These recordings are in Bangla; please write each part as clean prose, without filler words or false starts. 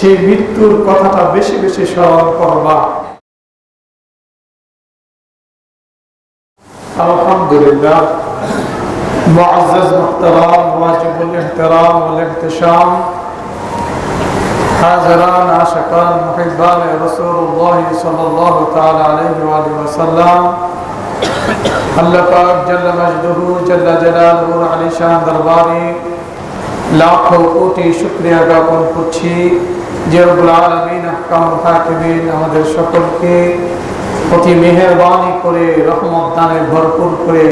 সেই মৃত্যুর কথাটা বেশি বেশি স্মরণ করবা। আলহামদুলিল্লাহ, মুআজ্জাজ মুহতারাম ওয়াজিবুল ইহতিরাম ওয়াল ইহতিশাম, হাজিরান আশিকান মুহিব্বান রাসূলুল্লাহ সাল্লাল্লাহু তাআলা আলাইহি ওয়া আলিহি ওয়াসাল্লাম। আল্লাহ পাক জাল্লা মাজদুহু জাল্লা জালালুহু আলী শান দরবারে লাখো কোটি শুকরিয়া জ্ঞাপন করছি যে রব্বুল আলামিন আহকামুল হাকিমিন আমাদের সকলকে অতি মেহেরবানি করে রহমত দানে ভরপুর করে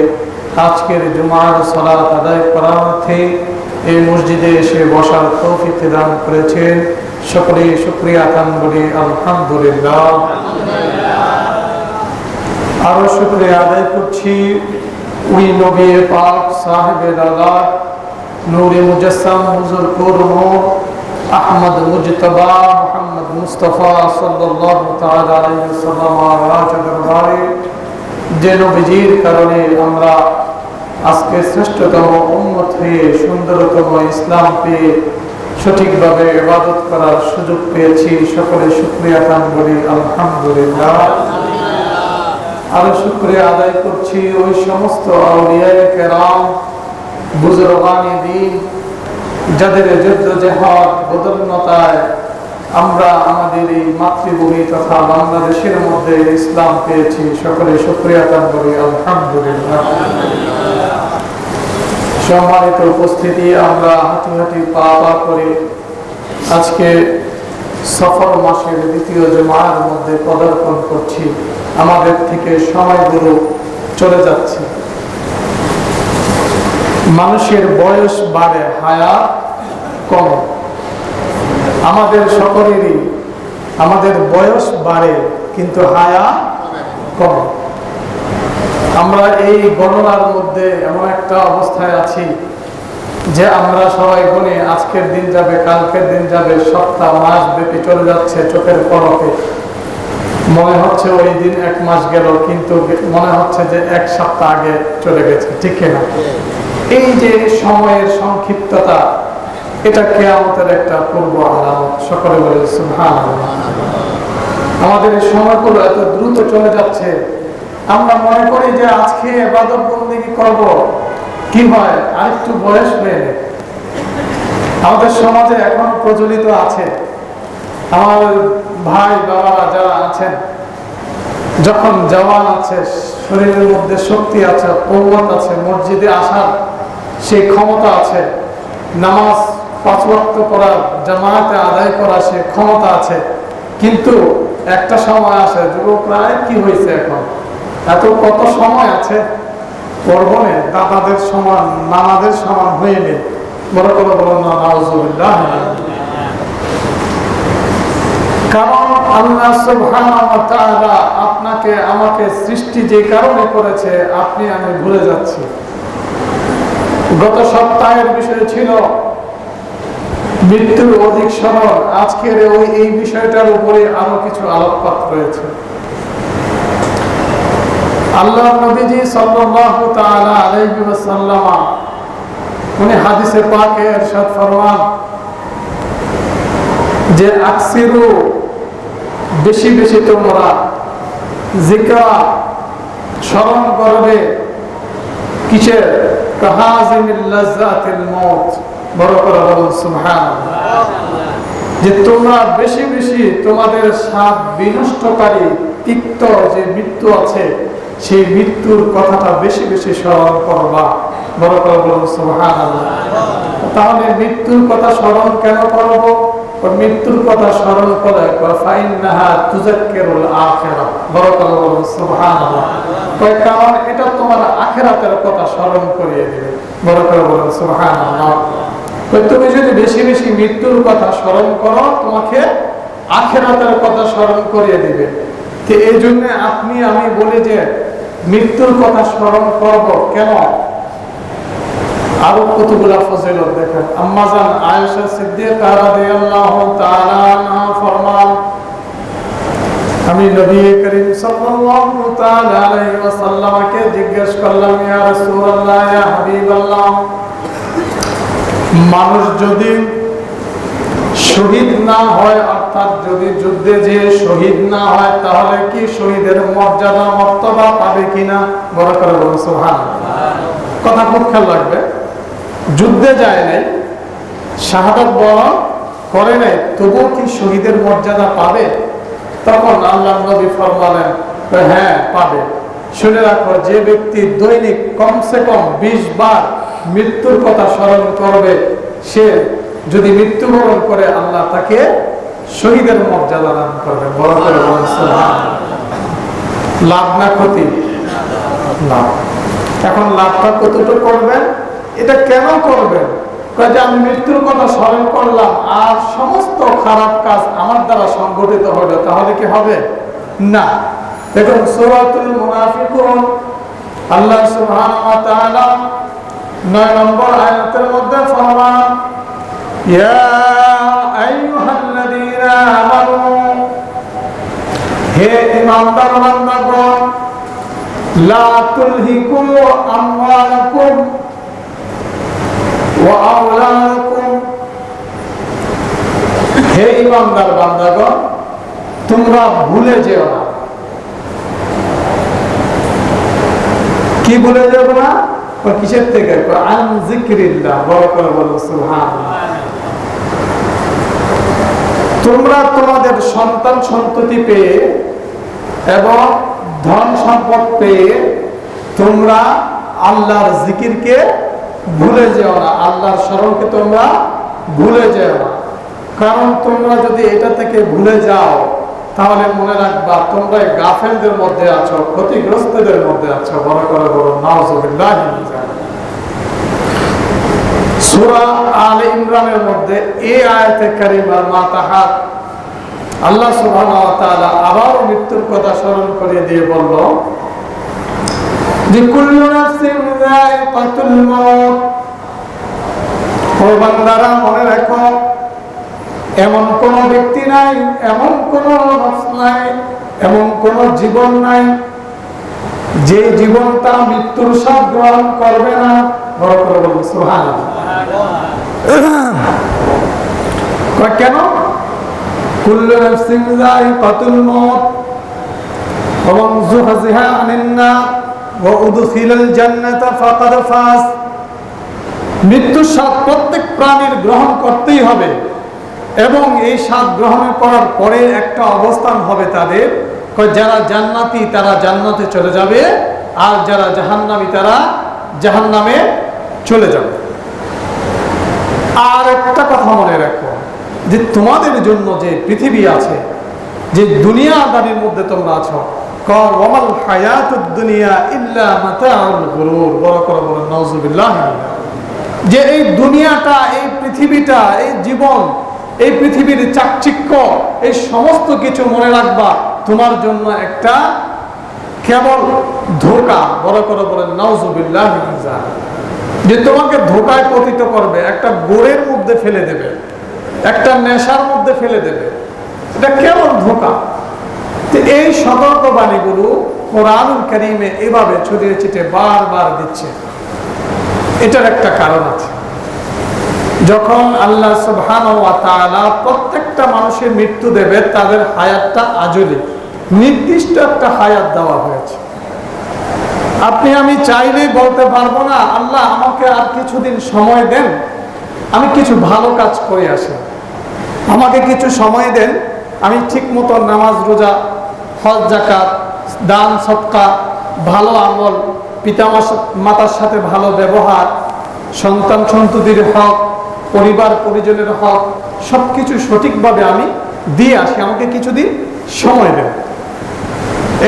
আজকের জুমার সালাত আদায় করার অর্থে এই মসজিদে এসে বসার তৌফিক দান করেছেন। সকলে শুকরিয়া দান বলি আলহামদুলিল্লাহ। আরো শুকরিয়া আদায় করছি ওই নবী পাক সাহেবে আল্লাহ নূরে মুজাসসাম হুজুর কুরমু আহমদ মুজতবা মুহাম্মদ মুস্তাফা সাল্লাল্লাহু তাআলা আলাইহি ওয়াসাল্লাম দরবারে যে নবীজির কারণে আমরা আজকে শ্রেষ্ঠতম উম্মত হয়ে সুন্দরতম ইসলাম পেয়ে সঠিকভাবে ইবাদত করার সুযোগ পেয়েছি। সকলে শুকরিয়া দান বলি আলহামদুলিল্লাহ। আরো শুকরিয়া আদায় করছি ওই সমস্ত আউলিয়ায়ে কেরাম বুজুর্গানে দ্বীন যাদের জদ্দোজাহাদ বদলনতায় আমরা আমাদের এই মাতৃভূমি তথা বাংলাদেশের মধ্যে ইসলাম পেয়েছি। সকলে শুকরিয়া দান করি আলহামদুলিল্লাহ। সম্মানিত উপস্থিতি, আমরা হাঁটি হাঁটি পা পা করে আজকে সফর মাসের দ্বিতীয় জুমার মধ্যে পদার্পণ করছি। আমাদের থেকে সময়গুলো চলে যাচ্ছে। মানুষের বয়স বাড়ে, হায়াত কমে। আমাদের সকলেরই আমাদের বয়স বাড়ে কিন্তু হায়াত কমে। আমরা এই গণনার মধ্যে এমন একটা অবস্থায় আছি যে আমরা সবাই গণে আজকের দিন যাবে, কালকের দিন যাবে, সপ্তাহ মাস ব্যাপী চলে যাচ্ছে চোখের পলকে। মনে হচ্ছে ওই দিন এক মাস গেল, কিন্তু মনে হচ্ছে যে এক সপ্তাহ আগে চলে গেছে, ঠিক না? এই যে সময়ের সংক্ষিপ্ততা, এটা কিয়ামতের একটা পূর্ব আলামত। সকলে বলে সুবহানাল্লাহ। আমাদের এই সময়গুলো এত দ্রুত চলে যাচ্ছে, আমরা মনে করি যে আজকে ইবাদত বন্দেগী করব, কি হয় আরেকটু বয়স হয়ে নেই। আমাদের সমাজে এখন প্রচলিত আছে, আমার ভাই বাবারা যারা আছেন, যখন জওয়ান আছে, শরীরের মধ্যে শক্তি আছে, কওয়াত আছে, মসজিদে আসার সেই ক্ষমতা আছে, নামাজ 5 ওয়াক্ত পড়ার জামাতে আদায় করা সে ক্ষমতা আছে, কিন্তু একটা সময় আসে যুবকরা কি হয়েছে এখন এত কত সময় আছে, পড়বো না, দাদাদের সমান নানাদের সমান হয়ে নেই। বড় করে বলেন না নাউজুবিল্লাহ। কারণ আল্লাহ সুবহানাহু ওয়া তাআলা আপনাকে আমাকে সৃষ্টি যে কারণে করেছে আপনি আমি ভুলে যাচ্ছি। গত সপ্তাহের বিষয় ছিল মৃত্যুর অধিক স্মরণ। আজকের এই বিষয়টার উপরে আরো কিছু আলোকপাত রয়েছে। আল্লাহ নবীজি সাল্লাল্লাহু তাআলা আলাইহি ওয়াসাল্লাম উনি হাদিসে পাকে ইরশাদ ফরমান যে আকসিরু, বেশি বেশি তোমরা জিকরা স্মরণ করবে, কিসের? কাহাজিমিল লাজ্জাতিল মউত। বড় করে বলুন সুবহানাল্লাহ। যে তোমরা বেশি বেশি তোমাদের স্বাদ বিনষ্টকারী তিক্ত যে মৃত্যু আছে সেই মৃত্যুর কথাটা বেশি বেশি স্মরণ করবা। বড় করে বলুন সুবহানাল্লাহ। তাহলে মৃত্যুর কথা স্মরণ কেন করব? মৃত্যুর কথা স্মরণ করে ফাইন্নাহা তুযাক্কিরুল আখিরাহ। বড় করে বলুন সুবহানাল্লাহ। কারণ এটা তোমার আখিরাতের কথা স্মরণ করিয়ে দিবে। বড় করে বলুন সুবহানাল্লাহ। তুমি যদি বেশি বেশি মৃত্যুর কথা স্মরণ করো, তোমাকে আখিরাতের কথা স্মরণ করিয়ে দিবে। তো এই জন্য আপনি আমি বলি যে মৃত্যুর কথা স্মরণ করব কেন? আরো কতগুলা ফজিলত দেখেন। আম্মা জান আয়েশা সিদ্দিকা রাদিয়াল্লাহু তাআলা আনহা ফরমান, আমি নবী করিম সাল্লাল্লাহু তাআলা আলাইহি ওয়াসাল্লামকে জিজ্ঞেস করলাম, ইয়া রাসূলুল্লাহ, ইয়া হাবিবাল্লাহ, মানুষ যদি শহীদ না হয়, অর্থাৎ যদি যুদ্ধে যে শহীদ না হয়, তাহলে কি শহীদের মর্যাদা মর্তবা পাবে কিনা? বড় করে বলুন সুবহানাল্লাহ। কথা খুব খেয়াল রাখবে। যুদ্ধে যায় নাই, শাহাদাত বরণ করে নাই, তবুও কি শহীদের মর্যাদা পাবে? তখন আল্লাহ নবী ফরমালেন, হ্যাঁ পাবে। শুনে রাখো, যে ব্যক্তি দৈনিক কমসে কম 20 বার মৃত্যুর কথা স্মরণ করবে, সে যদি মৃত্যুবরণ করে আল্লাহ তাকে শহীদের মর্যাদা দান করবে। বড় করে বলেন সুবহানাল্লাহ। লাভ না ক্ষতি? লাভ। এখন লাভটা কতটুকু করবেন? এটা কেন করবেন? যে আমি মৃত্যুর কথা স্মরণ করলাম আর সমস্ত খারাপ কাজ আমার দ্বারা সংগঠিত হবে, তাহলে কি হবে? না। দেখুন সূরাতুল মুনাফিকুন, আল্লাহ সুবহানাহু ওয়া তাআলা 9 নম্বর আয়াতের মধ্যে ফরমান, ইয়া আইয়ুহাল্লাযীনা আমানু, হে ঈমানদার বান্দাগণ, লা তুলহিকুম আমওয়ালুকুম ওয়া আওলাদুকুম, হে ঈমানদার বান্দাগণ, তোমরা ভুলে যেও না। কি ভুলে যাবে না? কিসের থেকে? আন যিকরিল্লাহ। বড় করে বলো সুবহানাল্লাহ। তোমরা তোমাদের সন্তান সন্ততি পেয়ে এবং ধন সম্পদ পেয়ে তোমরা আল্লাহর জিকিরকে ভুলে যেও না, আল্লাহর স্মরণকে তোমরা ভুলে যেও না। কারণ তোমরা যদি এটা থেকে ভুলে যাও, তাহলে মনে রাখবা তোমরা গাফেলদের মধ্যে আছো, ক্ষতিগ্রস্তদের মধ্যে আছো। বড় করে বলো নাউযুবিল্লাহ। সূরা আলে ইমরানের মধ্যে এই আয়াতে কারিমার মাতাহাত আল্লাহ সুবহানাহু ওয়া তাআলা আবার মৃত্যুর কথা স্মরণ করে দিয়ে বলল যে কুল্লু নাফসিন যায়িকাতুল মাউত। ও বান্দারা, মনে রাখো, এমন কোন ব্যক্তি নাই, এমন কোন নফস নাই, এমন কোন জীবন নাই যে জীবনটা মৃত্যুর স্বাদ গ্রহণ করবে না। বড় করে বলুন সুবহানাল্লাহ। কেন? কুল্লু নাফসিন যায়িকাতুল মাউত ওয়া মান যুহজিহা আনিন নার ওয়া উদখিলাল জান্নাতা ফাকাদ ফাজ। মৃত্যুর স্বাদ প্রত্যেক প্রাণীর গ্রহণ করতেই হবে, এবং এই স্বাদ গ্রহণ করার পরে একটা অবস্থান হবে তাদের, যারা জান্নাতি তারা জান্নাতে চলে যাবে, আর যারা জাহান্নামী তারা জাহান্নামে চলে যাবে। আর একটা কথা মনে রাখো, যে তোমাদের জন্য যে পৃথিবী আছে, যে দুনিয়াদারির মধ্যে তোমরা আছো, ওয়ামাল হায়াতুদ দুনিয়া ইল্লা মাতাউল গুরুর। বড় করে বলেন নাউযুবিল্লাহ। যে এই দুনিয়াটা, এই পৃথিবীটা, এই জীবন, এই পৃথিবীর চাকচিক্য, এই সমস্ত কিছু মনে রাখবা তোমার জন্য একটা কেবল ধোঁকা। বড় করে বলেন নাউযুবিল্লাহ। যে তোমাকে ধোঁকায় পতিত করবে, একটা গোড়ের মধ্যে ফেলে দেবে, একটা নেশার মধ্যে ফেলে দেবে, এটা কেবল ধোঁকা। এই সতর্কবাণীগুলো কোরআনুল কারীমে এভাবে ছড়িয়ে ছিটিয়ে বারবার দিচ্ছে। এটার একটা কারণ আছে। যখন আল্লাহ সুবহানাহু ওয়া তাআলা প্রত্যেকটা মানুষের মৃত্যু দেবে, তাদের হায়াতটা আজলি নির্দিষ্ট একটা হায়াত দেওয়া হয়েছে। আপনি আমি চাইলেই বলতে পারবো না আল্লাহ আমাকে আর কিছুদিন সময় দেন, আমি কিছু ভালো কাজ করে আসি, আমাকে কিছু সময় দেন, আমি ঠিক মতো নামাজ রোজা হজ যাকাত দান সদকা ভালো আমল, পিতা মাতার সাথে ভালো ব্যবহার, সন্তান সন্ততির হক, পরিবার পরিজনের হক, সবকিছু সঠিকভাবে আমি দিয়ে আসি, আমাকে কিছুদিন সময় দেন।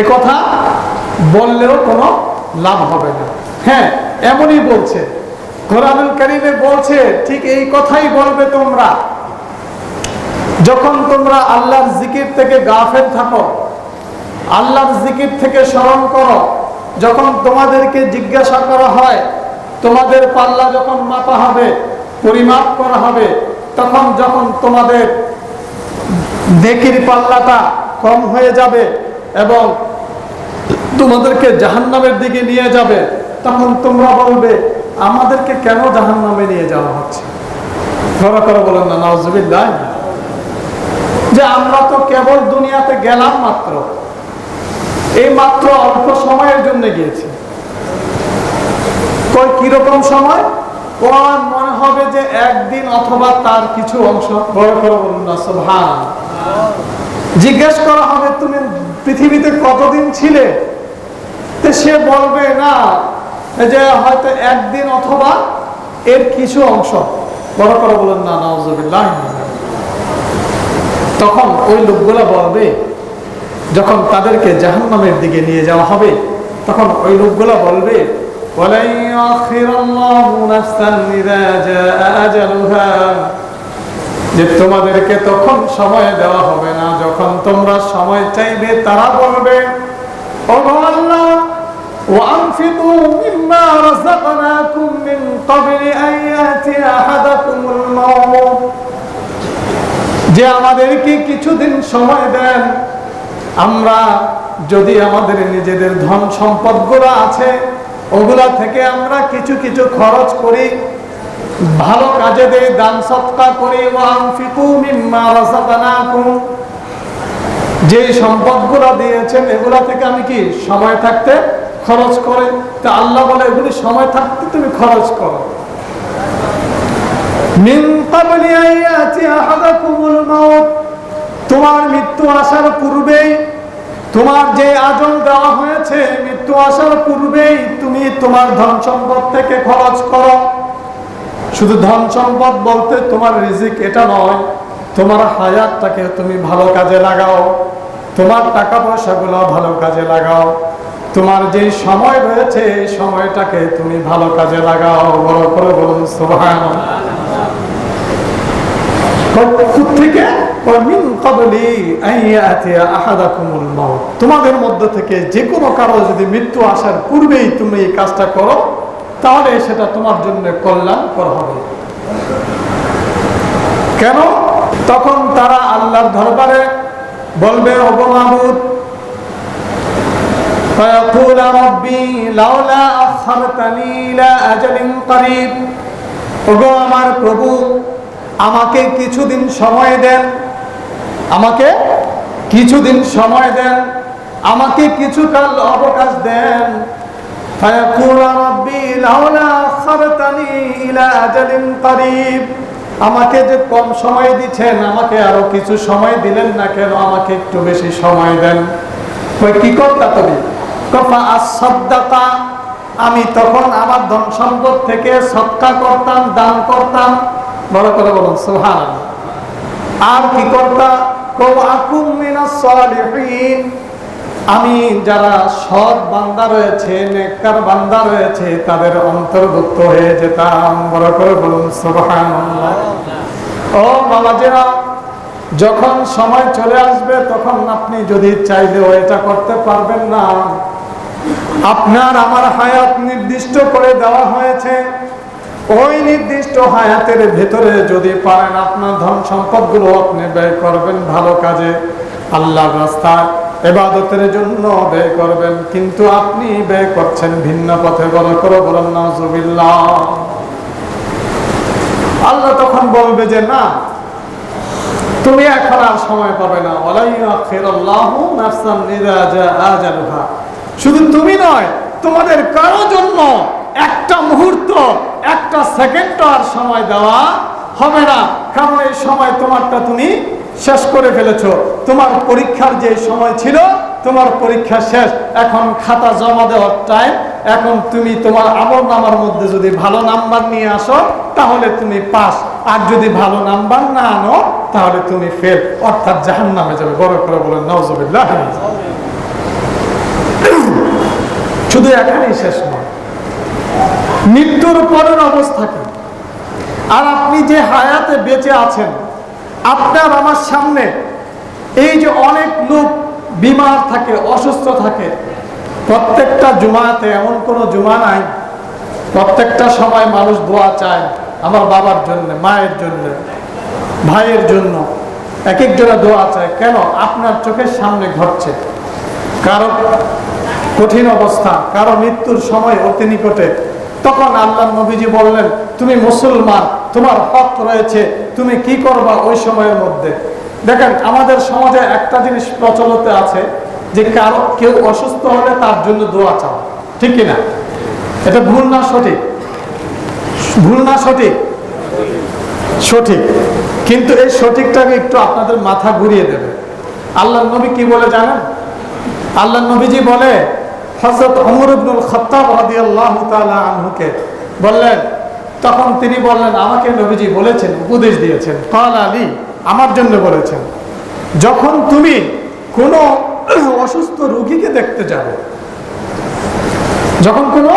এ কথা বললেও কোনো লাভ হবে না। হ্যাঁ, এমনই বলছে কোরআনুল কারীমে, বলছে ঠিক এই কথাই বলবে তোমরা যখন তোমরা আল্লাহর জিকির থেকে গাফেল থাকো, আল্লাহর জিকির থেকে স্মরণ করো। যখন তোমাদেরকে জিজ্ঞাসা করা হয়, তোমাদের পাল্লা যখন মাপা হবে, পরিমাপ করা হবে, তখন যখন তোমাদের নেকির পাল্লাটা কম হয়ে যাবে এবং তোমাদেরকে জাহান্নামের দিকে নিয়ে যাবে, তখন তোমরা বলবে আমাদেরকে কেন জাহান্নামে নিয়ে যাওয়া হচ্ছে? বড় করে বলেন না নাউযুবিল্লাহ। যে আমরা তো কেবল দুনিয়াতে গেলাম মাত্র, এই মাত্র অল্প সময়ের জন্য গিয়েছি। কই কিরকম সময়? ওর মনে হবে যে একদিন অথবা তার কিছু অংশ। বড় করে বলুন না সুবহান। জিজ্ঞেস করা হবে তুমি পৃথিবীতে কতদিন ছিলে, তো সে বলবে না যে হয়তো একদিন অথবা এর কিছু অংশ। বড় করে বলুন না নাউজুবিল্লাহ। তখন ওই লোকগুলো বলবে, যখন তাদেরকে জাহান্নামের দিকে নিয়ে যাওয়া হবে, তখন ওই লোকগুলো বলবে যে তোমাদেরকে তখন সময় দেওয়া হবে না যখন তোমরা সময় চাইবে। তারা বলবে ও আল্লাহ وأنفقوا مما رزقناكم من قبل أن يأتي أحدكم الموت, যে আমাদেরকে কিছুদিন সময় দেন, আমরা যদি আমাদের নিজেদের ধন সম্পদগুলো আছে ওগুলা থেকে আমরা কিছু কিছু খরচ করি, ভালো কাজে দেই, দান সদকা করি। ওয়ানফিকু মিম্মা রাযাকনাকুম, যে সম্পদগুলো দিয়েছেন এগুলা থেকে আমি কি সময় থাকতে খরচ করে। তা আল্লাহ বলে এগুলি সময় থাকতে তুমি খরচ করো। মিন ক্বাবলি আন ইয়াতি আহাদাকুমুল মাউত, তোমার মৃত্যু আসার পূর্বেই, তোমার যে আজল দেওয়া হয়েছে মৃত্যু আসার পূর্বেই তুমি তোমার ধন সম্পদ থেকে খরচ করো। শুধু ধন সম্পদ বলতে তোমার রিজিক এটা নয়, তোমার হায়াতটাকে তুমি ভালো কাজে লাগাও, তোমার টাকা পয়সাগুলো ভালো কাজে লাগাও, তোমার যে সময় রয়েছে এই সময়টাকে তুমি ভালো কাজে লাগাও। বড় করে বলুন সুবহানাল্লাহ। থেকে তোমাদের মধ্য থেকে যে কোনো কারো যদি মৃত্যু আসার পূর্বেই তুমি এই কাজটা করো তাহলে সেটা তোমার জন্য কল্যাণকর হবে। কেন? তখন তারা আল্লাহর দরবারে বলবে ওগো মাবুদ, فيقول ربي لولا أخرتني إلى أجل قريب, ওগো আমার প্রভু আমাকে কিছুদিন সময় দেন, আমাকে কিছুদিন সময় দেন, আমাকে কিছুকাল অবকাশ দেন। فيقول ربي لولا أخرتني إلى أجل قريب, আমাকে যে কম সময় দিচ্ছেন আমাকে আরো কিছু সময় দিলেন না কেন, আমাকে একটু বেশি সময় দেন। কি করতা তুমি? আমি তখন আমার ধন সম্পদ থেকে সদকা করতাম, দান করতাম। বড় করে বলুন সুবহানাল্লাহ। আর কি করতাম? আমি যারা সৎ বান্দা রয়েছে, নেককার বান্দা রয়েছে তাদের অন্তর্ভুক্ত হয়ে যেতাম। বড় করে বলুন সুবহানাল্লাহ। ও বাবাজিরা, যখন সময় চলে আসবে তখন আপনি যদি চাইলেও এটা করতে পারবেন না। আপনার আমার হায়াত নির্দিষ্ট করে দেওয়া হয়েছে, ওই নির্দিষ্ট হায়াতের ভেতরে যদি পারেন আপনার ধন সম্পদগুলো আপনি ব্যয় করবেন ভালো কাজে, আল্লাহর রাস্তায় ইবাদতের জন্য ব্যয় করবেন, কিন্তু আপনি ব্যয় করছেন ভিন্ন পথে। বড় করে বলেন নাউজুবিল্লাহ। আল্লাহ তখন বলবে যে না, তুমি এখন আর সময় পাবে না। ওয়ালা ইউআখিরুল্লাহু নাফসান ইযা জাআ আজালুহা, শুধু তুমি নয় তোমাদের কারো জন্য একটা মুহূর্ত, একটা সেকেন্ড আর সময় দেওয়া হবে না, কারণ এই সময় তোমারটা তুমি শেষ করে ফেলেছো। তোমার পরীক্ষার যে সময় ছিল, তোমার পরীক্ষা শেষ, এখন খাতা জমা দেওয়ার টাইম। এখন তুমি তোমার আমলনামার মধ্যে যদি ভালো নাম্বার নিয়ে আসো তাহলে তুমি পাস, আর যদি ভালো নাম্বার না আনো তাহলে তুমি ফেল, অর্থাৎ জাহান্নামে যাবে। বড় করে বলেন নাউজুবিল্লাহ। শুধু এখানেই শেষ নয়, মৃত্যুর পরের অবস্থা কি? আর আপনি যে হায়াতে বেঁচে আছেন, আপনার আমার সামনে এই যে অনেক লোক বিমার থাকে, অসুস্থ থাকে, প্রত্যেকটা জুমাতে এমন কোনো জুমা নাই প্রত্যেকটা সময় মানুষ দোয়া চায় আমার বাবার জন্য, মায়ের জন্য, ভাইয়ের জন্য, এক একজনা দোয়া চায়। কেন? আপনার চোখের সামনে ঘটছে কারো কঠিন অবস্থা, কারো মৃত্যুর সময় অতি নিকটে। তখন আল্লাহর নবীজি বললেন, তুমি মুসলমান, তোমার হক রয়েছে, তুমি কি করবা ওই সময়ের মধ্যে? দেখেন আমাদের সমাজে একটা জিনিস প্রচলিত আছে যে কারো কেউ অসুস্থ হলে তার জন্য দোয়া চাও, ঠিক কিনা? এটা ভুল না সঠিক? ভুল না সঠিক? সঠিক। কিন্তু এই সঠিকটাকে একটু আপনাদের মাথা ঘুরিয়ে দেবে। আল্লাহর নবী কি বলে জানেন? আল্লাহর নবীজি বলে, হযরত ওমর ইবনুল খাত্তাব রাদিয়াল্লাহু তাআলা আনহুকে বললেন, তখন তিনি বললেন, আমাকে নবীজি বলেছেন, উপদেশ দিয়েছেন, ক্বালা লি, আমার জন্য বলেছেন, যখন তুমি কোনো অসুস্থ রোগীকে দেখতে যাবে, যখন কোনো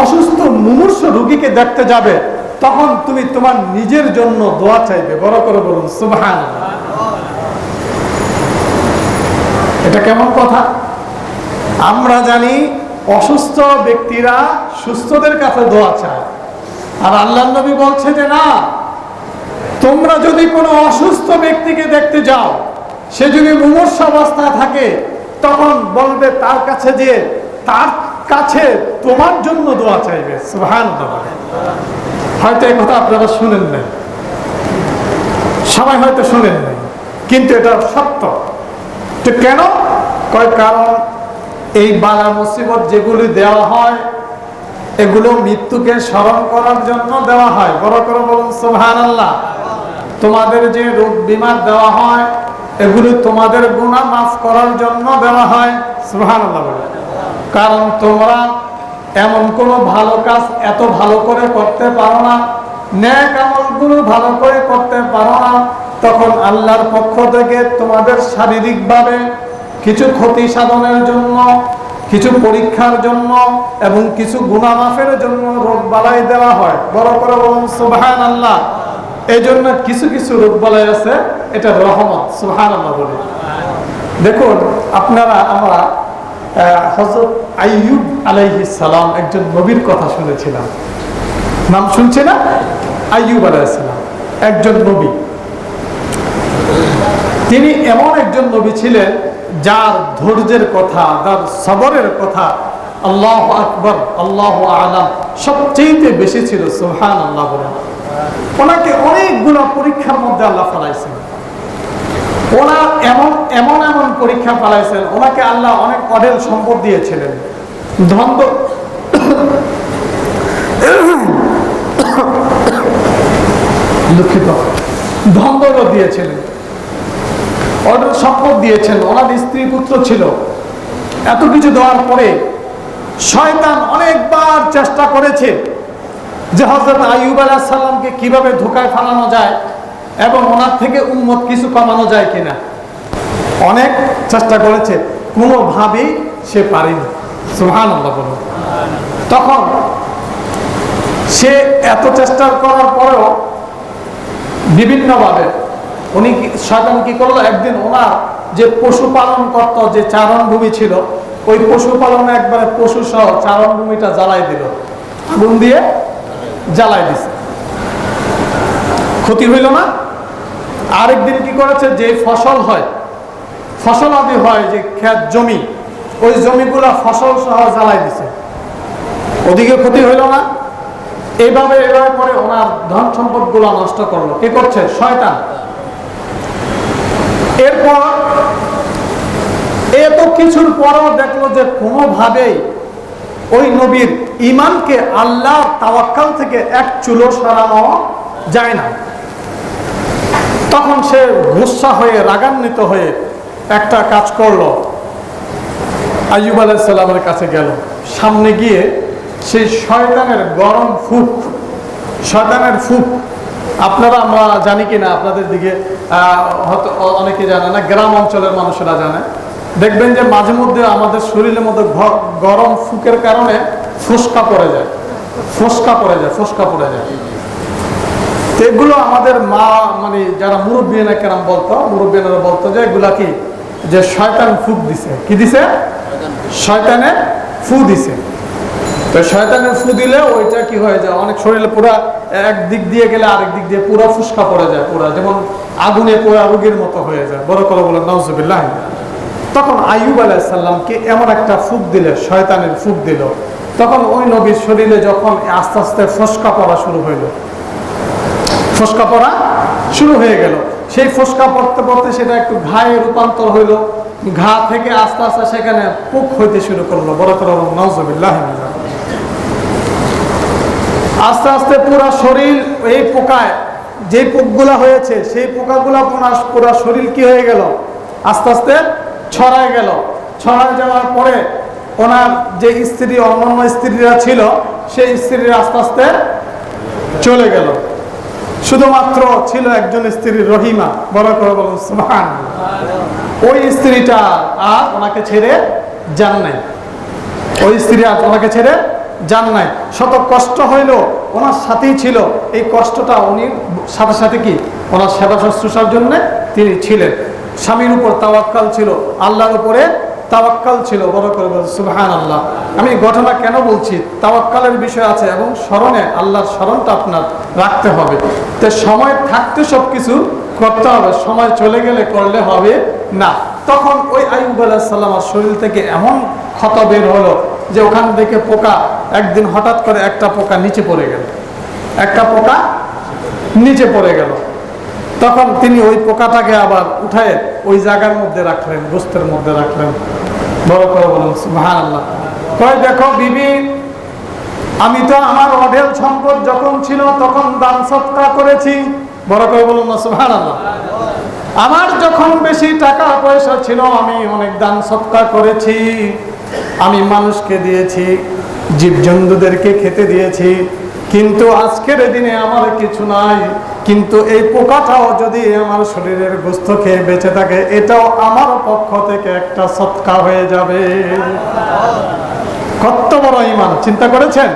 অসুস্থ মুমূর্ষ রোগীকে দেখতে যাবে, তখন তুমি তোমার নিজের জন্য দোয়া চাইবে। বড় করে বলুন সুবহানাল্লাহ। এটা কেমন কথা? আমরা জানি অসুস্থ ব্যক্তিরা সুস্থদের কাছে দোয়া চায়, আর আল্লাহর নবী বলছে যে না, তোমরা যদি কোনো অসুস্থ ব্যক্তিকে দেখতে যাও, সে যদি মুমূর্ষ অবস্থায় থাকে, তখন বলবে তার কাছে যে তার কাছে তোমার জন্য দোয়া চাইবে। সুবহানাল্লাহ। হয়তো এই কথা আপনারা শুনেন নাই, সবাই হয়তো শুনেন নাই, কিন্তু এটা সত্য। তো কেন? কারণ এই বালা মুসিবত যেগুলি দেওয়া হয়, এগুলো মৃত্যুকে স্মরণ করার জন্য দেওয়া হয়। বড় করে বলুন সুবহানাল্লাহ। তোমাদের যে রোগ বিমার দেওয়া হয়, এগুলি তোমাদের গুনাহ মাফ করার জন্য দেওয়া হয়। সুবহানাল্লাহ। কারণ তোমরা এমন কোনো ভালো কাজ এত ভালো করে করতে পারো না, নেক আমলগুলো ভালো করে করতে পারো না, তখন আল্লাহর পক্ষ থেকে তোমাদের শারীরিকভাবে কিছু ক্ষতি সাধনের জন্য, কিছু পরীক্ষার জন্য এবং কিছু গুনাহ মাফের জন্য রোগ বালাই দেওয়া হয়। বড় করে বলুন সুবহানাল্লাহ। এই জন্য কিছু কিছু রোগ বালাই আছে, এটা রহমত। সুবহানাল্লাহ বলি। দেখুন আপনারা, আমরা হযরত আইয়ুব আলাইহিস সালাম একজন নবীর কথা শুনেছিলাম, নাম শুনছে না? আইয়ুব আলাইহিস সালাম একজন নবী। তিনি এমন একজন নবী ছিলেন যার ধৈর্যের কথা, যার সবরের কথা আল্লাহু আকবার, আল্লাহু আ'লাম সবচেয়ে বেশি ছিল। সুবহানাল্লাহ বলেন। ওনাকে অনেকগুলো পরীক্ষার মধ্যে আল্লাহ ফেলাইছেন। ওনার এমন এমন এমন পরীক্ষা ফেলাইছেন, ওনাকে আল্লাহ অনেক অঢেল সম্পদ দিয়েছিলেন, ধন দুঃখিত, ধন দৌলত দিয়েছিলেন, অঢেল সম্পদ দিয়েছেন, ওনার স্ত্রী পুত্র ছিল। এত কিছু দেওয়ার পরে শয়তান অনেকবার চেষ্টা করেছে যে হযরত আইয়ুব আলাইহিস সালামকে কিভাবে ধোঁকায় ফেলানো যায় এবং ওনার থেকে উম্মত কিছু কমানো যায় কিনা। অনেক চেষ্টা করেছে, কোনোভাবেই সে পারেনি। সুবহানাল্লাহ বলুন। তখন সে এত চেষ্টা করার পরেও বিভিন্নভাবে উনি শয়তান কি করলো, একদিন ওনার যে পশুপালন করত, যে চারণভূমি ছিল, ওই পশুপালনে একবারে পশু সহ চারণভূমিটা জ্বালাই দিল, আগুন দিয়ে জ্বালাই দিছে। ক্ষতি হইল না? আরেকদিন কি করেছে, যে ফসল হয়, ফসল আদি হয়, যে ক্ষেত জমি, ওই জমিগুলা ফসল সহ জ্বালাই দিছে, ওদিকে ক্ষতি হইল না? এইভাবে এভাবে করে ওনার ধন সম্পদ গুলা নষ্ট করলো। কে করছে? শয়তান। এরপর এত কিছুর পরও দেখলো যে কোনোভাবেই ওই নবীর ঈমানকে আল্লাহর তাওয়াক্কাল থেকে এক চুলো সরানো যায় না। তখন সে গুসা হয়ে, রাগান্বিত হয়ে একটা কাজ করলো, আইয়ুব আলাইহিস সালামের কাছে গেল, সামনে গিয়ে সেই শয়তানের গরম ফুক, শয়তানের ফুক, আপনারা, আমরা জানি কিনা আপনাদের দিকে হয়তো অনেকে জানে না, গ্রাম অঞ্চলের মানুষেরা জানে, দেখবেন যে মাঝে মধ্যে আমাদের শরীরের মধ্যে গরম ফুকের কারণে ফোসকা পড়ে যায়, ফোসকা পড়ে যায়, ফোসকা পড়ে যায়। এগুলো আমাদের মা, মানে যারা মুরব্বিয়ানা কেরাম বলতো, মুরব্বিয়ানারা বলতো যে এগুলা কি, যে শয়তান ফুক দিছে। কি দিছে? শয়তানে ফু দিছে। তো শয়তানের ফু দিলে ওইটা কি হয়ে যায়, অনেক শরীরে পুরা এক দিক দিয়ে গেলে আরেক দিক দিয়ে পুরো ফুসকা পড়ে যায়, পুরা যেমন আগুনে পোড়া রোগীর মতো হয়ে যায়। বড় করে বলেন নাউজুবিল্লাহ। তখন আইয়ুব আলাইহিস সালামকে এমন একটা ফুক দিলে, শয়তানের ফুক দিল, তখন ওই নবীর শরীরে যখন আস্তে আস্তে ফোসকা পড়া শুরু হইল, ফোসকা পড়া শুরু হয়ে গেল, সেই ফোসকা পড়তে পড়তে সেটা একটু ঘায়ে রূপান্তর হইল, ঘা থেকে আস্তে আস্তে সেখানে পোক হইতে শুরু করলো। বড় করে নাউজুবিল্লাহ। আস্তে আস্তে পুরো শরীর এই পোকায়, যে পোকগুলা হয়েছে সেই পোকাগুলা পুরো শরীর কি হয়ে গেল, আস্তে আস্তে ছড়ায় গেল। ছড়ায় যাওয়ার পরে ওনার যে স্ত্রী, অন্যান্য স্ত্রীরা ছিল, সেই স্ত্রীরা আস্তে আস্তে চলে গেল। শুধুমাত্র ছিল একজন স্ত্রী, রহিমা। বড় করে বলুন সুবহানাল্লাহ। ওই স্ত্রীটা আর ওনাকে ছেড়ে যান নাই, ওই স্ত্রী আর ওনাকে ছেড়ে যান নাই। শত কষ্ট হইল, ওনার সাথেই ছিল। এই কষ্টটা উনি সাথে সাথে কি ওনার সেবা শুশ্রূষার জন্য তিনি ছিলেন। স্বামীর উপর তাওয়াক্কাল ছিল, আল্লাহর উপরে তাওয়াক্কাল ছিল। বড় করে বলুন সুবহানাল্লাহ। আমি ঘটনা কেন বলছি, তাওয়াক্কালের বিষয় আছে এবং স্মরণে আল্লাহর স্মরণটা আপনার রাখতে হবে। তো সময় থাকতে সব কিছু করতে হবে, সময় চলে গেলে করলে হবে না। তখন ওই আইয়ুব আলাইহিস সালামের শরীর থেকে এমন ক্ষত বের হলো যে ওখান থেকে পোকা, একদিন হঠাৎ করে একটা পোকা নিচে পড়ে গেল, একটা পোকা নিচে পড়ে গেল। তখন তিনি ওই পোকাটাকে আবার উঠায় ওই জায়গার মধ্যে রাখলেন, গোস্তের মধ্যে রাখলেন। বড় করে বলুন সুবহানাল্লাহ। কয় দেখো বিবি, আমি তো আমার অঢেল সম্পদ যখন ছিল তখন দান সদকা করেছি। বড় করে বলুন না সুবহানাল্লাহ। আমার যখন বেশি টাকা পয়সা ছিল আমি অনেক দান সদকা করেছি, আমি মানুষকে দিয়েছি, জীবজন্তুদেরকে খেতে দিয়েছি। কিন্তু আজকের দিনে আমার কিছু নাই, কিন্তু এই পোকাটাও যদি আমার শরীরের গোস্ত খেয়ে বেঁচে থাকে, এটাও আমার পক্ষ থেকে একটা সদকা হয়ে যাবে। কত বড় ঈমান, চিন্তা করেছেন?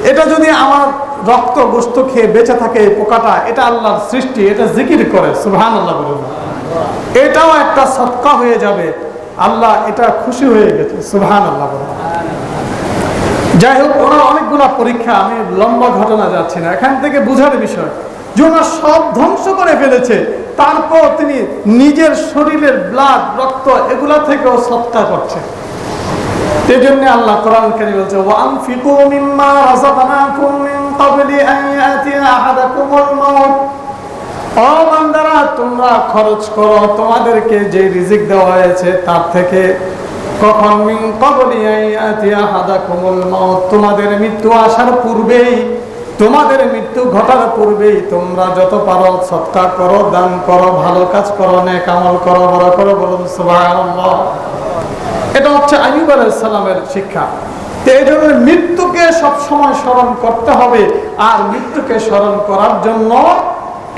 এটা যদি আমার রক্ত গোস্ত খেয়ে বেঁচে থাকে, এই পোকাটা, এটা আল্লাহর সৃষ্টি, এটা জিকির করে সুবহানাল্লাহ বলুন, এটাও একটা সদকা হয়ে যাবে। আল্লাহ এটা খুশি হয়ে গেছে সুবহানাল্লাহ বলুন। যাই হোক, ওনার অনেকগুলো পরীক্ষা, আমি লম্বা ঘটনা যাচ্ছি না, এখান থেকে বুঝার বিষয় যে ওনার সব ধ্বংস করে ফেলেছে, তারপর তিনি নিজের শরীরের ব্লাড, রক্ত, এগুলা থেকেও সদকা করছে। এই জন্য আল্লাহ কোরআন কারীমে বলছে, ওয়ানফিকু মিম্মা রাযাকনাকুম মিন ক্বাবলি আন ইয়াতিয়া আহাদাকুমুল মাউত। ও বান্দারা, তোমরা খরচ করো তোমাদেরকে যে রিজিক দেওয়া হয়েছে তার থেকে। কখন? মিন ক্বাবলি আন ইয়াতিয়া আহাদাকুমুল মাউত, তোমাদের মৃত্যু আসার পূর্বেই, তোমাদের মৃত্যু ঘটার পূর্বেই তোমরা যত পারো সদকা করো, দান করো, ভালো কাজ করো, নেক আমল করো। বড় করে বলুন সুবহানাল্লাহ। এটা হচ্ছে আইয়ুব আলাইহিস সালামের শিক্ষা। এই জন্য মৃত্যুকে সবসময় স্মরণ করতে হবে, আর মৃত্যুকে স্মরণ করার জন্য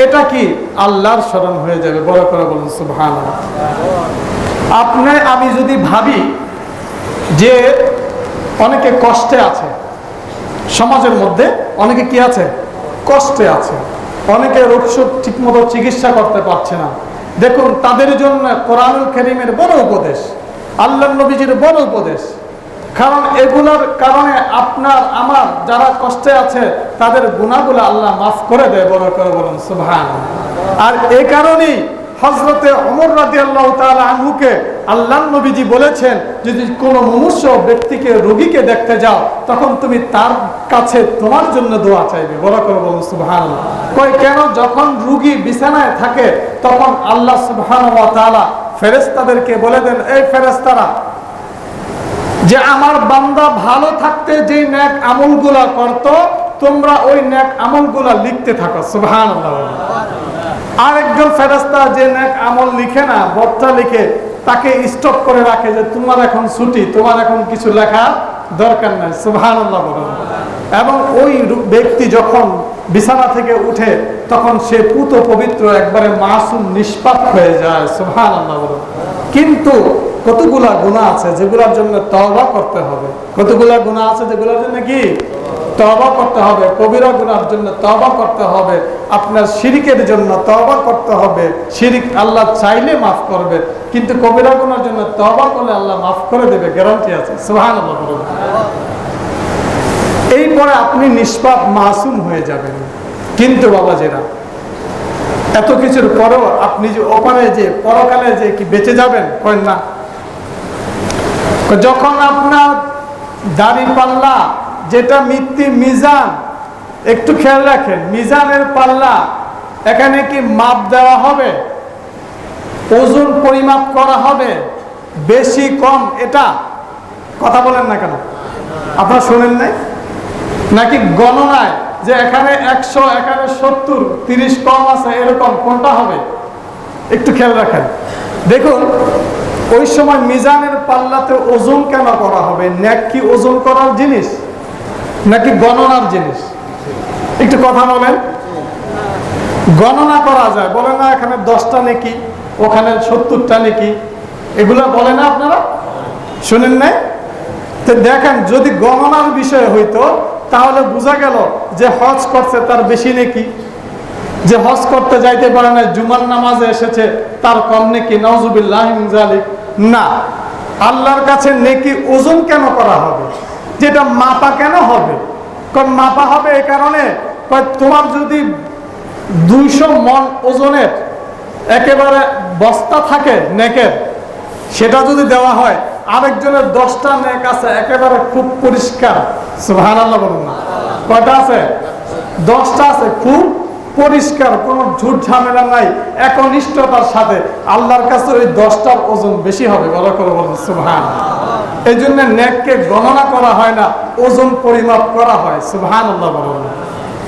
এটা কি আল্লাহর স্মরণ হয়ে যাবে। বড় করে বলুন সুবহানাল্লাহ। আমি যদি ভাবি যে অনেকে কষ্টে আছে, সমাজের মধ্যে অনেকে কি আছে, কষ্টে আছে, অনেকে রোগ ঠিক মতো চিকিৎসা করতে পারছে না, দেখুন তাদের জন্য কোরআনুল কারীমের বড় উপদেশ, আল্লাহর নবীজির বড় উপদেশ। কারণ এগুলোর কারণে আপনার আমার যারা কষ্টে আছে তাদের গুনাহগুলো আল্লাহ মাফ করে দেয়। বড় করে বলুন সুবহানাল্লাহ। আর এই কারণেই হযরতে ওমর রাদিয়াল্লাহু তাআলা আনহুকে আল্লাহর নবীজি বলেছেন, যদি কোনো মুমূর্ষু ব্যক্তিকে, রোগীকে দেখতে যাও, তখন তুমি তার কাছে তোমার জন্য দোয়া চাইবে। বড় করে বলুন সুবহানাল্লাহ। কই কেন? যখন রোগী বিছানায় থাকে তখন আল্লাহ সুবহানাহু ওয়া তাআলা ফেরেশতাদেরকে বলে দেন, এই ফেরেশতারা, যে আমার বান্দা ভালো থাকতে যে নেক আমলগুলা করত, তোমরা ওই নেক আমলগুলা লিখতে থাকো। সুবহানাল্লাহ। আরেকজন ফেরেশতা যে নেক আমল লিখে না, বর্তা লিখে, তাকে স্টপ করে রাখে যে তোমার এখন ছুটি, তোমার এখন কিছু লেখা দরকার নাই। সুবহানাল্লাহ বলুন। এবং ওই ব্যক্তি যখন বিছানা থেকে উঠে তখন সে পুত পবিত্র, একবারে মাসুম, নিষ্পাপ হয়ে যায়। সুবহানাল্লাহ বলুন। কিন্তু কতগুলা গুনাহ আছে যেগুলোর জন্য তওবা করতে হবে, কতগুলা গুনাহ আছে যেগুলোর জন্য কি তওবা করতে হবে। কবিরা গুনার জন্য তওবা করতে হবে, আপনার শিরকের জন্য তওবা করতে হবে। শিরক আল্লাহ চাইলে মাফ করবে, কিন্তু কবিরা গুনার জন্য তওবা করলে আল্লাহ মাফ করে দেবে, গ্যারান্টি আছে। সুবহানাল্লাহ বলুন। এই পরে আপনি নিষ্পাপ, মাসুম হয়ে যাবেন। কিন্তু বাবাজিরা, এত কিছুর পরেও আপনি যে ওপারে যে পরকালে যে কি বেঁচে যাবেন, করেন না? যখন আপনার দাড়ি পাল্লা, যেটা মিথ্যি মিজান, একটু খেয়াল রাখেন, মিজানের পাল্লা এখানে কি মাপ দেওয়া হবে, ওজন পরিমাপ করা হবে, বেশি কম, এটা কথা বলেন না কেন? আপনারা শুনেন নাই নাকি? গণনায় যে এখানে 100, এখানে 70, 30 কম আছে, এরকম কোনটা হবে? একটু খেয়াল রাখেন। দেখুন ওই সময় মিজানের পাল্লাতে ওজন কেন করা হবে? নেক কি ওজন করার জিনিস নাকি গণনার জিনিস? একটু কথা বলেন। গণনা করা যায়, বলে না এখানে 10টা নেকি, ওখানে 70টা নেকি, এগুলো বলে না? আপনারা শুনেন নাই? তো দেখেন, যদি গণনার বিষয় হইতো তাহলে বোঝা গেল যে হজ করছে তার বেশি নেকি, যে হজ করতে যাইতে পারে না, জুমার নামাজে এসেছে তার কম নেকি। নাউজুবিল্লাহ মিন যালিক। না, আল্লাহর কাছে নেকি ওজন কেন করা হবে? যেটা মাপা কেন হবে? কারণ মাপা হবে এই কারণে, তোমার যদি 200 মণ ওজনের একেবারে বস্তা থাকে নেকের, সেটা যদি দেওয়া হয়, আরেকজনের 10টা নেক আছে একেবারে খুব পরিষ্কার, সুবহানাল্লাহ বলুন না, কয়টা আছে? 10টা আছে, খুব পরিষ্কার, কোনো ঝুট ঝামেলা নাই, একনিষ্ঠতার সাথে। আল্লাহর কাছে ওই 10টার ওজন বেশি হবে, বলা করে বলুন সুবহানাল্লাহ। এই জন্য নেককে গণনা করা হয় না, ওজন পরিমাপ করা হয়, সুবহানাল্লাহ বলুন।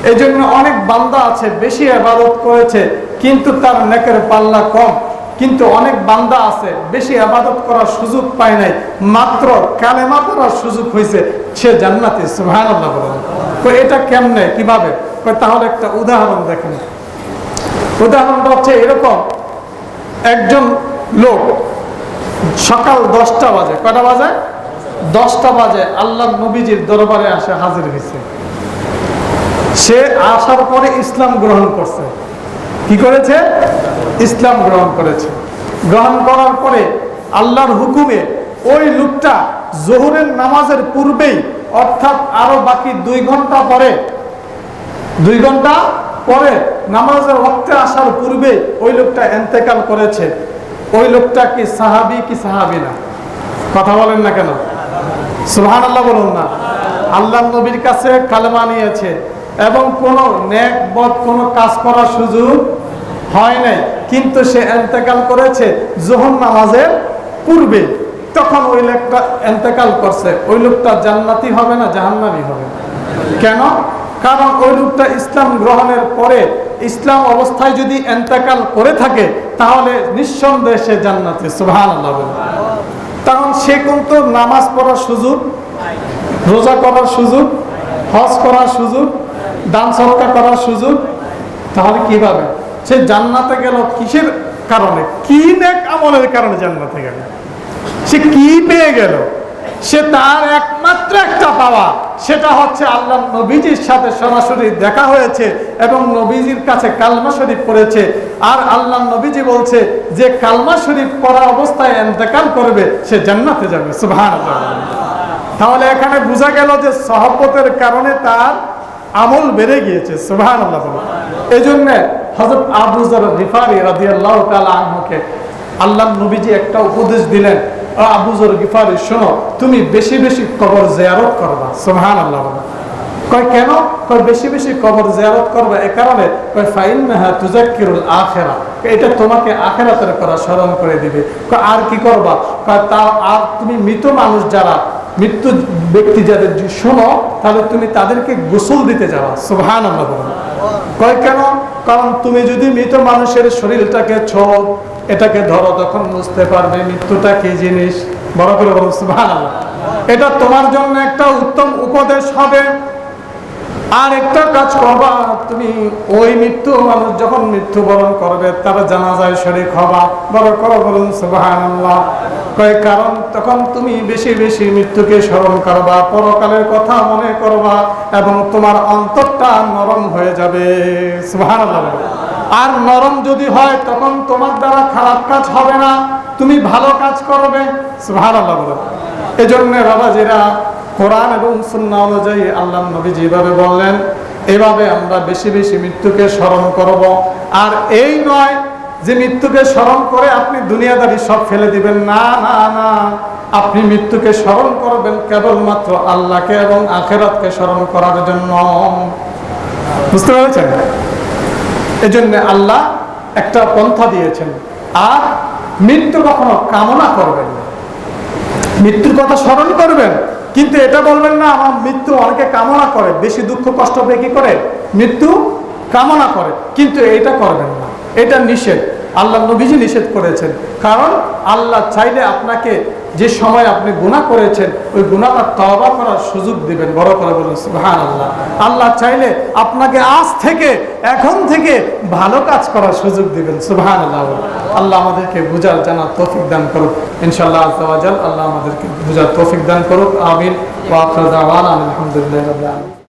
এই জন্য অনেক বান্দা আছে বেশি ইবাদত করেছে কিন্তু তার নেকের পাল্লা কম, কিন্তু অনেক বান্দা আছে বেশি ইবাদত করার সুযোগ পায় নাই, মাত্র কালেমা পড়ার সুযোগ হয়েছে, সে জান্নাতি, সুবহানাল্লাহ বলুন। তো এটা কেমনে, কিভাবে? তাহলে একটা উদাহরণ দেখেন। উদাহরণটা হচ্ছে এরকম, একজন লোক সকাল 10টা বাজে, কয়টা বাজে? 10টা বাজে আল্লাহর নবীজির দরবারে আসে হাজির হয়েছে। সে আসার পরে ইসলাম গ্রহণ করছে। কি করেছে? ইসলাম গ্রহণ করেছে। গ্রহণ করার পরে আল্লাহর হুকুমে ওই লোকটা জোহরের নামাজের পূর্বেই, অর্থাৎ আরো বাকি 2 ঘন্টা পরে, 2 ঘন্টা পরে নামাজের ওয়াক্তে আসার পূর্বে ওই লোকটা ইন্তেকাল করেছে। ওই লোকটা কি সাহাবী কি সাহাবী না? কথা বলেন না কেন? সুবহানাল্লাহ বলুন না। আল্লাহর নবীর কাছে কালেমা নিয়েছে এবং কোনো নেক বদ কোনো কাজ করার সুযোগ হয় নাই, কিন্তু সে ইন্তেকাল করেছে যোহর নামাজের পূর্বে। তখন ওই লোকটা ইন্তেকাল করছে, ওই লোকটা জান্নাতি হবে না জাহান্নামী হবে? কেন? কারণ ওই লোকটা ইসলাম গ্রহণের পরে ইসলাম অবস্থায় যদি ইন্তেকাল করে থাকে তাহলে নিঃসন্দেহে সে জান্নাতি, সুবহানাল্লাহ বলুন। তখন সে কিন্তু নামাজ পড়ার সুযোগ, রোজা করার সুযোগ, হজ করার সুযোগ, দান সদকা করার সুযোগ, তাহলে কিভাবে সে জান্নাতে গেল? কিসের কারণে? কি নেক আমলের কারণে জান্নাতে গেল? সে কি পেয়ে গেল? সে তার একমাত্র একটা পাওয়া, সেটা হচ্ছে আল্লাহ নবীজির সাথে সরাসরি দেখা হয়েছে এবং নবীজির কাছে কালমা শরীফ পড়েছে। আর আল্লাহ নবীজি বলছে যে কালমা শরীফ পড়া অবস্থায় ইন্তেকাল করবে সে জান্নাতে যাবে, সুবহানাল্লাহ। তাহলে এখানে বোঝা গেল যে সহবতের কারণে তার আমল বেড়ে গিয়েছে, সুবহানাল্লাহ। এই জন্য হযরত আবু যর গিফারি রাদিয়াল্লাহু তাআলা আনহুকে আল্লাহ নবীজি একটা উপদেশ দিলেন, আবু যর গিফারি শোনো, তুমি বেশি বেশি কবর জিয়ারত করবা, সুবহানাল্লাহ। কয় কেন? কয় বেশি বেশি কবর জিয়ারত করবা এই কারণে, কয় ফাইন্নাহা তুযাক্কিরুল আখিরা, এটা তোমাকে আখিরাতের কথা স্মরণ করে দিবে। কয় আর কি করবা? কয় তা আর তুমি মৃত মানুষ যারা, মৃত্যু ব্যক্তি যাদের শোনো, তাহলে তুমি তাদেরকে গোসল দিতে যাবা, সুবহানাল্লাহ। কয় কেন? কারণ তুমি যদি মৃত মানুষের শরীরটাকে ছোঁও, এটাকে ধরো, তখন বুঝতে পারবে মৃত্যুটা কি জিনিস। বড় করে বলো সুবহানাল্লাহ। এটা তোমার জন্য একটা উত্তম উপদেশ হবে। আর একটা কাজ করবা, তুমি ওই মৃত্যু মানুষ যখন মৃত্যুবরণ করবে তারা জানাজায় শরীক হবা। বড় করে বলুন সুবহানাল্লাহ। কয় কারণ তখন তুমি বেশি বেশি মৃত্যুকে স্মরণ করবা, পরকালের কথা মনে করবা এবং তোমার অন্তরটা নরম হয়ে যাবে, সুবহানাল্লাহ। আর নরম যদি হয় তখন তোমার দ্বারা খারাপ কাজ হবে না, তুমি ভালো কাজ করবে, সুবহানাল্লাহ। এজন্য বাবাজিরা, কোরআন এবং সুন্নাহ অনুযায়ী আল্লাহ নবী যেভাবে বললেন এভাবে আমরা বেশি বেশি মৃত্যুকে স্মরণ করব। আর এই নয় যে মৃত্যুকে স্মরণ করে আপনি দুনিয়াদারি সব ফেলে দিবেন, না না না, আপনি মৃত্যুকে স্মরণ করবেন কেবলমাত্র আল্লাহকে এবং আখিরাতকে স্মরণ করার জন্য। বুঝতে পেরেছেন? এজন্য আল্লাহ একটা পন্থা দিয়েছেন। আর মৃত্যু কখনো কামনা করবেন না, মৃত্যুর কথা স্মরণ করবেন, কিন্তু এটা বলবেন না আমার মৃত্যু অনেকে কামনা করে, বেশি দুঃখ কষ্ট পেয়ে কি করে মৃত্যু কামনা করে, কিন্তু এটা করবেন না, এটা নিষেধ, আল্লাহ নবীজি নিষেধ করেছেন। কারণ আল্লাহ চাইলে আপনাকে যে সময় আপনি গুনাহ করেছেন ওই গুনাহটা তওবা করার সুযোগ দিবেন। বড় করে বলুন সুবহানাল্লাহ। আল্লাহ চাইলে আপনাকে আজ থেকে এখন থেকে ভালো কাজ করার সুযোগ দিবেন। সুবহানাল্লাহ। আল্লাহ আমাদেরকে বুঝার জানার তৌফিক দান করুক ইনশাআল্লাহ আযza ওয়া জাল। আল্লাহ আমাদেরকে বুঝার তৌফিক দান করুক। আমিন। ওয়া আখিরু দাওয়ানা আলহামদুলিল্লাহি রাব্বিল আলামিন।